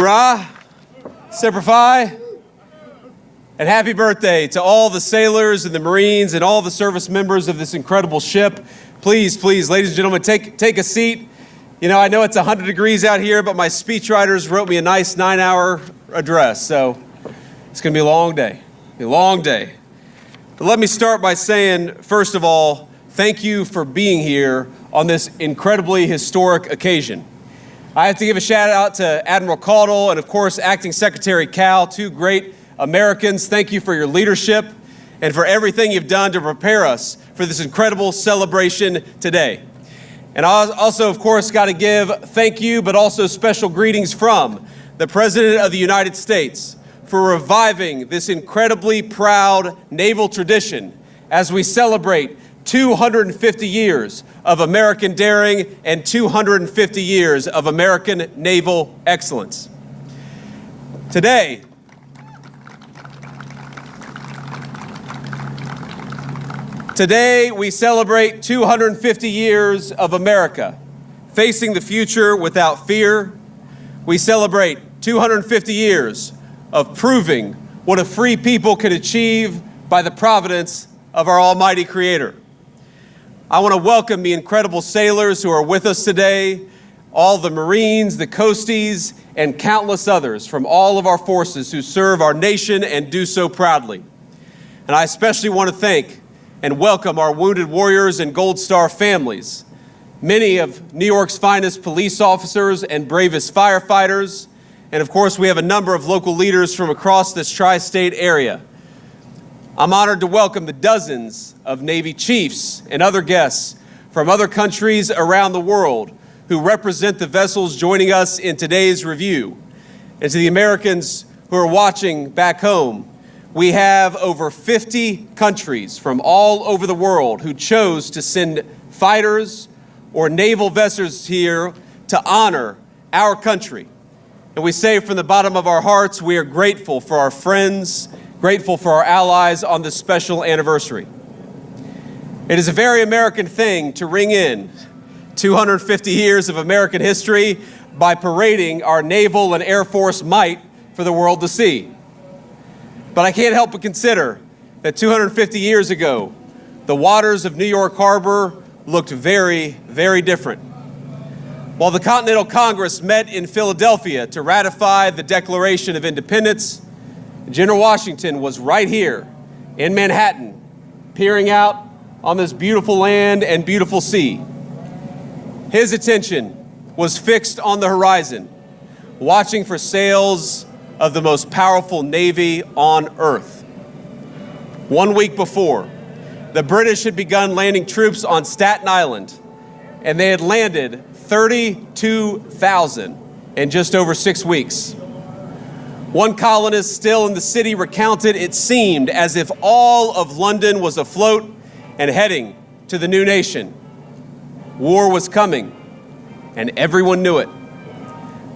Hurrah! Semper Fi! And happy birthday to all the sailors and the Marines and all the service members of this incredible ship. Please, please, ladies and gentlemen, take a seat. You know, I know it's 100 degrees out here, but my speechwriters wrote me a nice 9-hour address, so it's going to be a long day, But let me start by saying, first of all, thank you for being here on this incredibly historic occasion. I have to give a shout out to Admiral Caudle and, of course, Acting Secretary Cal, two great Americans. Thank you for your leadership and for everything you've done to prepare us for this incredible celebration today. And I also, of course, got to give thank you, but also special greetings from the President of the United States for reviving this incredibly proud naval tradition as we celebrate 250 years of American daring and 250 years of American naval excellence. Today, we celebrate 250 years of America facing the future without fear. We celebrate 250 years of proving what a free people can achieve by the providence of our almighty Creator. I want to welcome the incredible sailors who are with us today, all the Marines, the Coasties, and countless others from all of our forces who serve our nation and do so proudly. And I especially want to thank and welcome our wounded warriors and Gold Star families, many of New York's finest police officers and bravest firefighters, and of course we have a number of local leaders from across this tri-state area. I'm honored to welcome the dozens of Navy chiefs and other guests from other countries around the world who represent the vessels joining us in today's review. And to the Americans who are watching back home, we have over 50 countries from all over the world who chose to send fighters or naval vessels here to honor our country. And we say from the bottom of our hearts, we are grateful for our friends, grateful for our allies on this special anniversary. It is a very American thing to ring in 250 years of American history by parading our naval and Air Force might for the world to see. But I can't help but consider that 250 years ago, the waters of New York Harbor looked very, very different. While the Continental Congress met in Philadelphia to ratify the Declaration of Independence, General Washington was right here in Manhattan, peering out on this beautiful land and beautiful sea. His attention was fixed on the horizon, watching for sails of the most powerful navy on earth. 1 week before, the British had begun landing troops on Staten Island, and they had landed 32,000 in just over 6 weeks. One colonist still in the city recounted it seemed as if all of London was afloat and heading to the new nation. War was coming, and everyone knew it.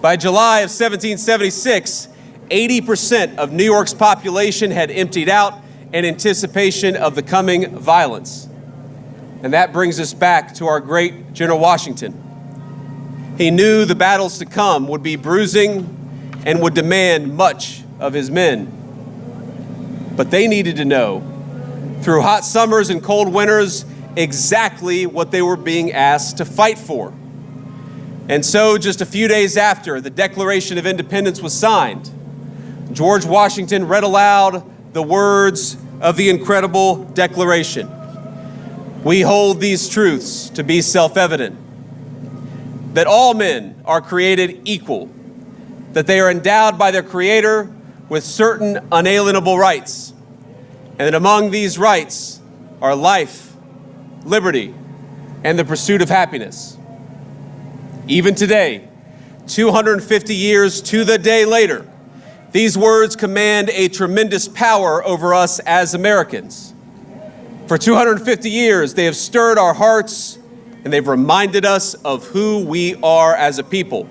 By July of 1776, 80% of New York's population had emptied out in anticipation of the coming violence. And that brings us back to our great General Washington. He knew the battles to come would be bruising and would demand much of his men. But they needed to know, through hot summers and cold winters, exactly what they were being asked to fight for. And so, just a few days after the Declaration of Independence was signed, George Washington read aloud the words of the incredible Declaration. We hold these truths to be self-evident, that all men are created equal, that they are endowed by their Creator with certain unalienable rights, and that among these rights are life, liberty, and the pursuit of happiness. Even today, 250 years to the day later, these words command a tremendous power over us as Americans. For 250 years, they have stirred our hearts and they've reminded us of who we are as a people.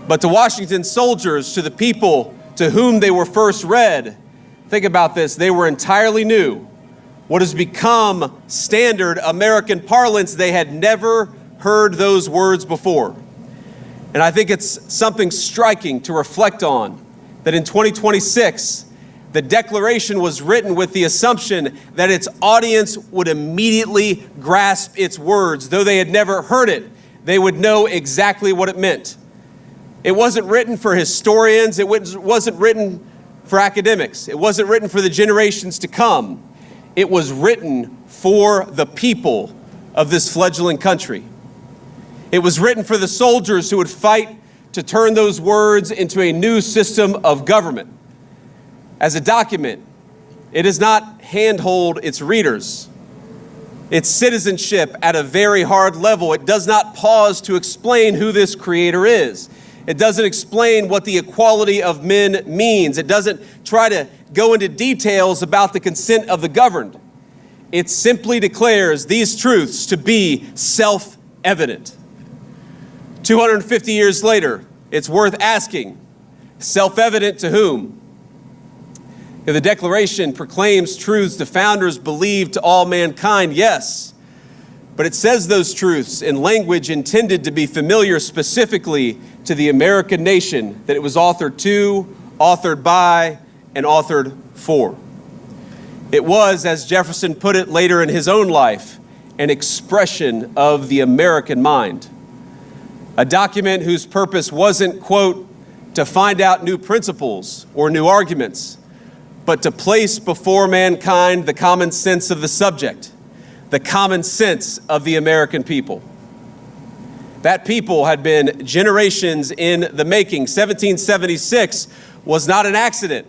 But to Washington's soldiers, to the people to whom they were first read, think about this, they were entirely new. What has become standard American parlance, they had never heard those words before. And I think it's something striking to reflect on that in 2026, the Declaration was written with the assumption that its audience would immediately grasp its words. Though they had never heard it, they would know exactly what it meant. It wasn't written for historians. It wasn't written for academics. It wasn't written for the generations to come. It was written for the people of this fledgling country. It was written for the soldiers who would fight to turn those words into a new system of government. As a document, it does not handhold its readers. Its citizenship at a very hard level. It does not pause to explain who this creator is. It doesn't explain what the equality of men means. It doesn't try to go into details about the consent of the governed. It simply declares these truths to be self-evident. 250 years later, it's worth asking, self-evident to whom? The Declaration proclaims truths the founders believed to all mankind, yes, but it says those truths in language intended to be familiar specifically to the American nation that it was authored to, authored by, and authored for. It was, as Jefferson put it later in his own life, an expression of the American mind. A document whose purpose wasn't, quote, to find out new principles or new arguments, but to place before mankind the common sense of the subject, the common sense of the American people. That people had been generations in the making. 1776 was not an accident.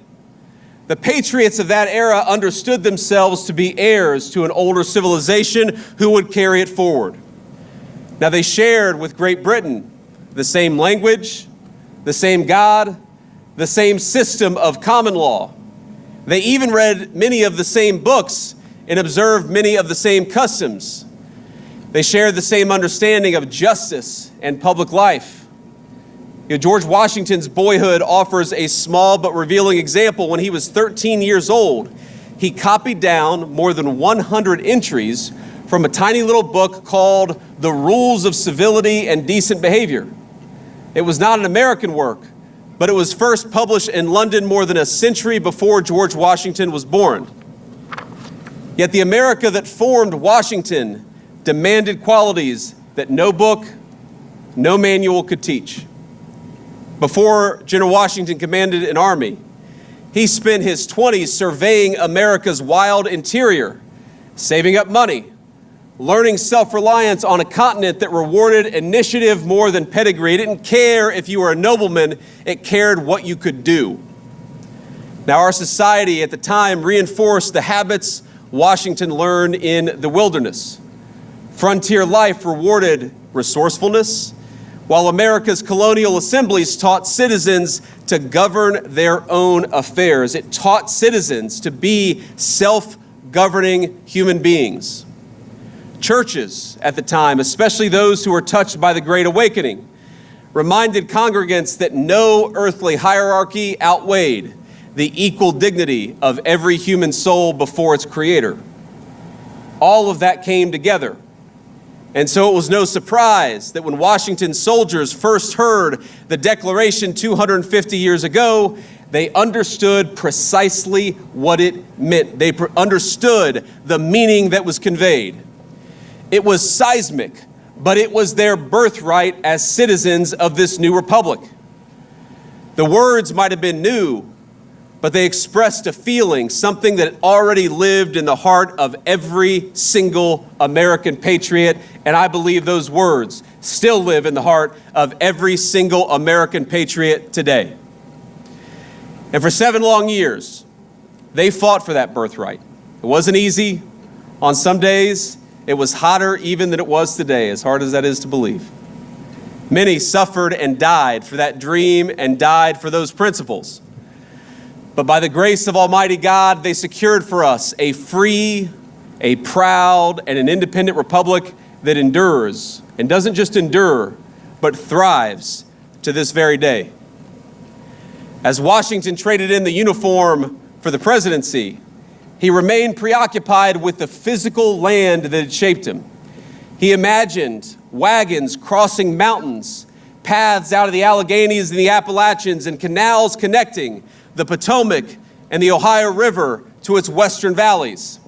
The patriots of that era understood themselves to be heirs to an older civilization who would carry it forward. Now, they shared with Great Britain the same language, the same God, the same system of common law. They even read many of the same books and observed many of the same customs. They shared the same understanding of justice and public life. George Washington's boyhood offers a small but revealing example. When he was 13 years old, he copied down more than 100 entries from a tiny little book called The Rules of Civility and Decent Behavior. It was not an American work, but it was first published in London more than a century before George Washington was born. Yet the America that formed Washington demanded qualities that no book, no manual could teach. Before General Washington commanded an army, he spent his 20s surveying America's wild interior, saving up money, learning self-reliance on a continent that rewarded initiative more than pedigree. It didn't care if you were a nobleman, it cared what you could do. Now, our society at the time reinforced the habits Washington learned in the wilderness. Frontier life rewarded resourcefulness, while America's colonial assemblies taught citizens to govern their own affairs. It taught citizens to be self-governing human beings. Churches at the time, especially those who were touched by the Great Awakening, reminded congregants that no earthly hierarchy outweighed the equal dignity of every human soul before its creator. All of that came together. And so it was no surprise that when Washington's soldiers first heard the Declaration 250 years ago, they understood precisely what it meant. They understood the meaning that was conveyed. It was seismic, but it was their birthright as citizens of this new republic. The words might have been new, but they expressed a feeling, something that already lived in the heart of every single American patriot, and I believe those words still live in the heart of every single American patriot today. And for 7 long years, they fought for that birthright. It wasn't easy. On some days, it was hotter even than it was today, as hard as that is to believe. Many suffered and died for that dream and died for those principles. But by the grace of Almighty God, they secured for us a free, a proud, and an independent republic that endures, and doesn't just endure, but thrives to this very day. As Washington traded in the uniform for the presidency, he remained preoccupied with the physical land that had shaped him. He imagined wagons crossing mountains, paths out of the Alleghenies and the Appalachians, and canals connecting the Potomac and the Ohio River to its western valleys.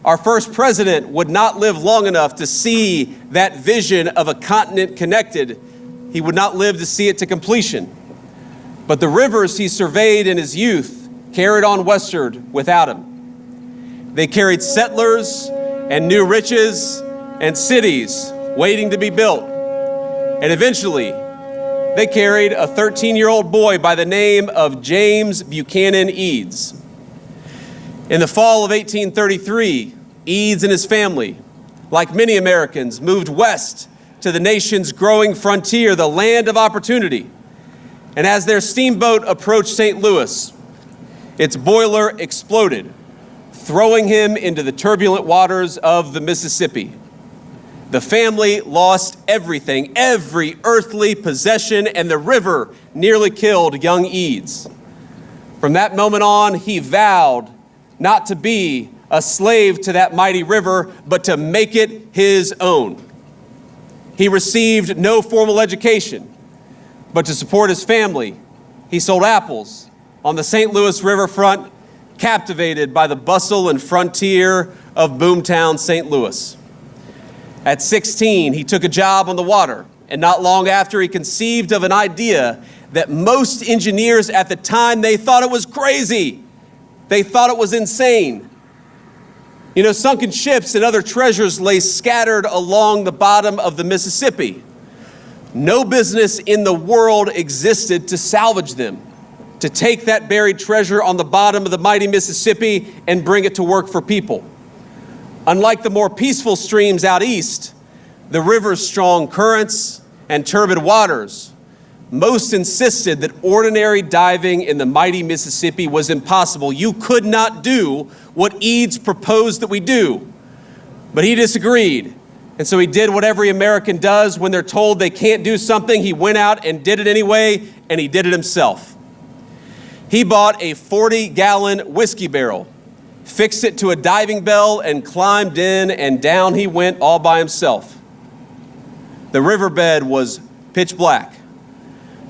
Our first president would not live long enough to see that vision of a continent connected. He would not live to see it to completion. But the rivers he surveyed in his youth carried on westward without him. They carried settlers and new riches and cities waiting to be built. And eventually, they carried a 13-year-old boy by the name of James Buchanan Eads. In the fall of 1833, Eads and his family, like many Americans, moved west to the nation's growing frontier, the land of opportunity. And as their steamboat approached St. Louis, its boiler exploded, throwing him into the turbulent waters of the Mississippi. The family lost everything, every earthly possession, and the river nearly killed young Eads. From that moment on, he vowed not to be a slave to that mighty river, but to make it his own. He received no formal education, but to support his family, he sold apples on the St. Louis riverfront, captivated by the bustle and frontier of boomtown St. Louis. At 16, he took a job on the water, and not long after, he conceived of an idea that most engineers at the time, they thought it was crazy. They thought it was insane. You know, sunken ships and other treasures lay scattered along the bottom of the Mississippi. No business in the world existed to salvage them, to take that buried treasure on the bottom of the mighty Mississippi and bring it to work for people. Unlike the more peaceful streams out east, the river's strong currents and turbid waters, most insisted that ordinary diving in the mighty Mississippi was impossible. You could not do what Eads proposed that we do. But he disagreed. And so he did what every American does when they're told they can't do something. He went out and did it anyway, and he did it himself. He bought a 40-gallon whiskey barrel, fixed it to a diving bell, and climbed in, and down he went all by himself. The riverbed was pitch black,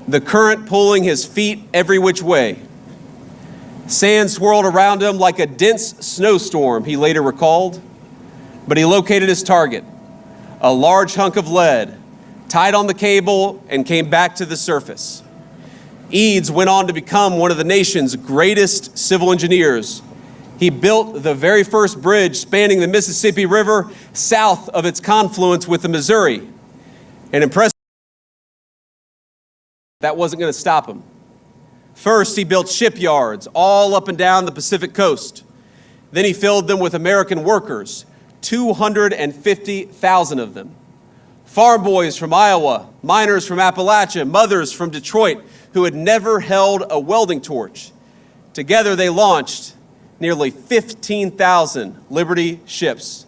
the current pulling his feet every which way. Sand swirled around him like a dense snowstorm, he later recalled. But he located his target, a large hunk of lead, tied on the cable, and came back to the surface. Eads went on to become one of the nation's greatest civil engineers. He built the very first bridge spanning the Mississippi River south of its confluence with the Missouri. And impressive, that wasn't going to stop him. First, he built shipyards all up and down the Pacific coast. Then he filled them with American workers, 250,000 of them. Farm boys from Iowa, miners from Appalachia, mothers from Detroit who had never held a welding torch. Together they launched nearly 15,000 Liberty ships,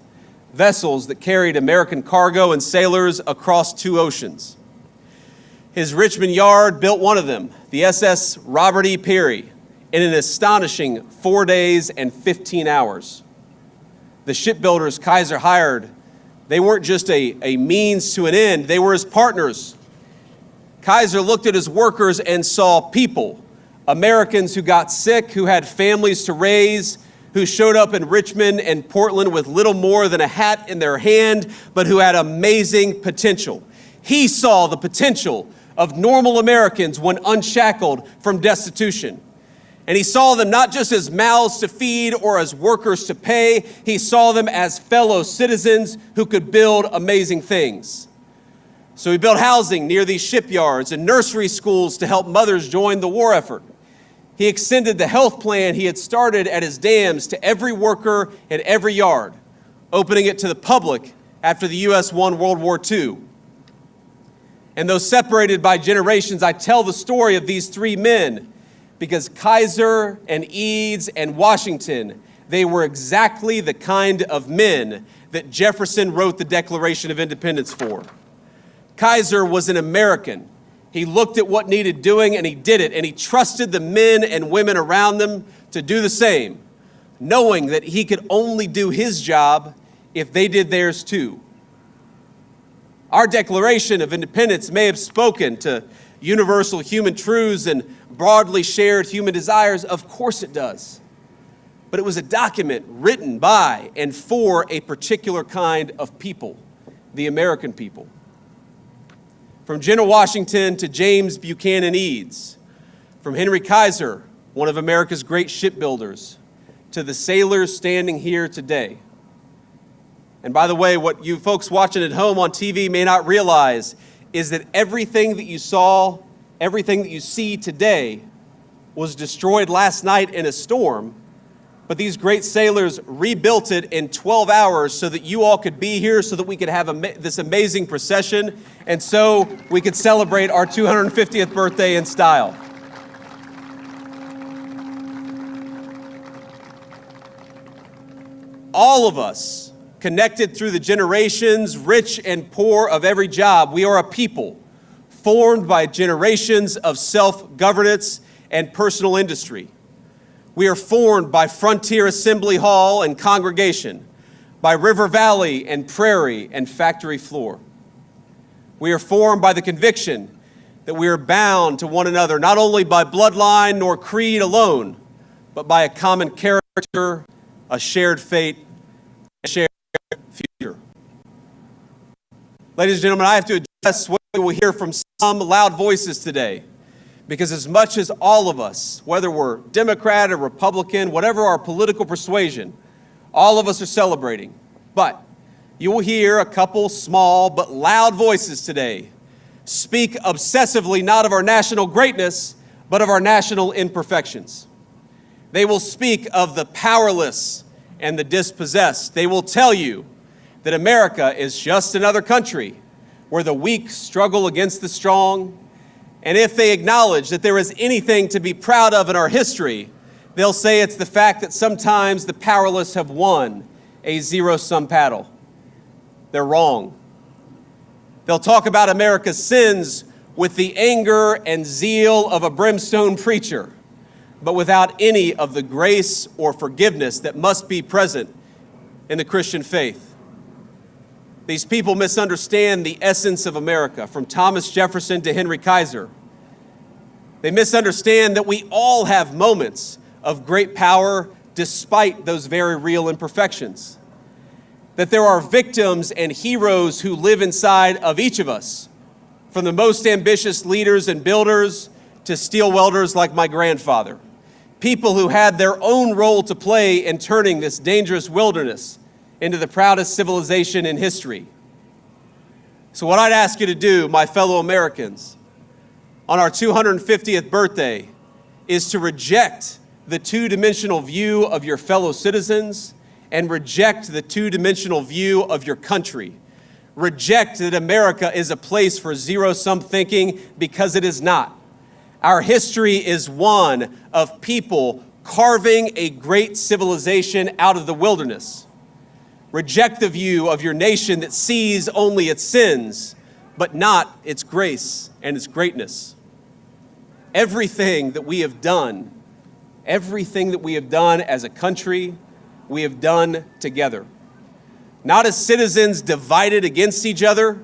vessels that carried American cargo and sailors across 2 oceans. His Richmond yard built one of them, the SS Robert E. Peary, in an astonishing 4 days and 15 hours. The shipbuilders Kaiser hired, they weren't just a means to an end, they were his partners. Kaiser looked at his workers and saw people, Americans who got sick, who had families to raise, who showed up in Richmond and Portland with little more than a hat in their hand, but who had amazing potential. He saw the potential of normal Americans when unshackled from destitution. And he saw them not just as mouths to feed or as workers to pay, he saw them as fellow citizens who could build amazing things. So he built housing near these shipyards and nursery schools to help mothers join the war effort. He extended the health plan he had started at his dams to every worker at every yard, opening it to the public after the U.S. won World War II. And though separated by generations, I tell the story of these 3 men because Kaiser and Eads and Washington, they were exactly the kind of men that Jefferson wrote the Declaration of Independence for. Kaiser was an American. He looked at what needed doing and he did it, and he trusted the men and women around them to do the same, knowing that he could only do his job if they did theirs too. Our Declaration of Independence may have spoken to universal human truths and broadly shared human desires. Of course it does. But it was a document written by and for a particular kind of people, the American people. From General Washington to James Buchanan Eads, from Henry Kaiser, one of America's great shipbuilders, to the sailors standing here today. And by the way, what you folks watching at home on TV may not realize is that everything that you saw, everything that you see today was destroyed last night in a storm, but these great sailors rebuilt it in 12 hours so that you all could be here, so that we could have this amazing procession, and so we could celebrate our 250th birthday in style. All of us, connected through the generations, rich and poor of every job, we are a people formed by generations of self-governance and personal industry. We are formed by Frontier Assembly Hall and congregation, by River Valley and prairie and factory floor. We are formed by the conviction that we are bound to one another, not only by bloodline nor creed alone, but by a common character, a shared fate, and a shared future. Ladies and gentlemen, I have to address what we will hear from some loud voices today. Because as much as all of us, whether we're Democrat or Republican, whatever our political persuasion, all of us are celebrating. But you will hear a couple small but loud voices today speak obsessively not of our national greatness, but of our national imperfections. They will speak of the powerless and the dispossessed. They will tell you that America is just another country where the weak struggle against the strong. And if they acknowledge that there is anything to be proud of in our history, they'll say it's the fact that sometimes the powerless have won a zero-sum battle. They're wrong. They'll talk about America's sins with the anger and zeal of a brimstone preacher, but without any of the grace or forgiveness that must be present in the Christian faith. These people misunderstand the essence of America, from Thomas Jefferson to Henry Kaiser. They misunderstand that we all have moments of great power despite those very real imperfections. That there are victims and heroes who live inside of each of us, from the most ambitious leaders and builders to steel welders like my grandfather. People who had their own role to play in turning this dangerous wilderness into the proudest civilization in history. So what I'd ask you to do, my fellow Americans, on our 250th birthday, is to reject the two-dimensional view of your fellow citizens and reject the two-dimensional view of your country. Reject that America is a place for zero-sum thinking, because it is not. Our history is one of people carving a great civilization out of the wilderness. Reject the view of your nation that sees only its sins, but not its grace and its greatness. Everything that we have done as a country, we have done together. Not as citizens divided against each other,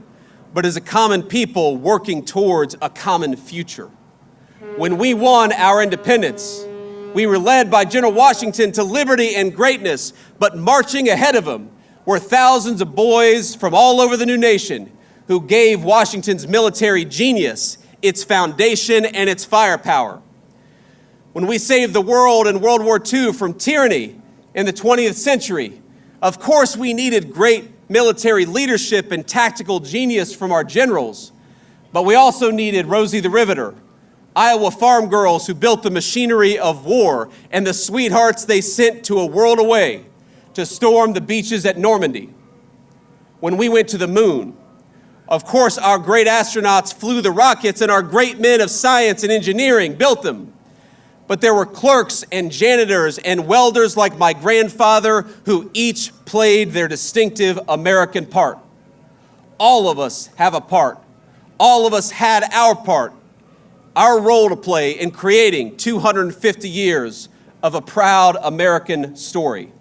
but as a common people working towards a common future. When we won our independence, we were led by General Washington to liberty and greatness, but marching ahead of him were thousands of boys from all over the new nation who gave Washington's military genius its foundation and its firepower. When we saved the world in World War II from tyranny in the 20th century, of course we needed great military leadership and tactical genius from our generals, but we also needed Rosie the Riveter, Iowa farm girls who built the machinery of war, and the sweethearts they sent to a world away to storm the beaches at Normandy. When we went to the moon, of course our great astronauts flew the rockets and our great men of science and engineering built them. But there were clerks and janitors and welders like my grandfather who each played their distinctive American part. All of us have a part. All of us had our part, our role to play in creating 250 years of a proud American story.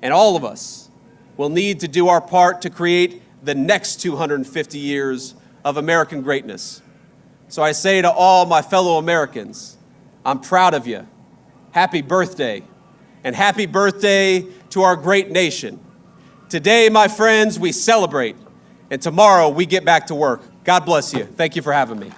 And all of us will need to do our part to create the next 250 years of American greatness. So I say to all my fellow Americans, I'm proud of you. Happy birthday, and happy birthday to our great nation. Today, my friends, we celebrate, and tomorrow we get back to work. God bless you. Thank you for having me.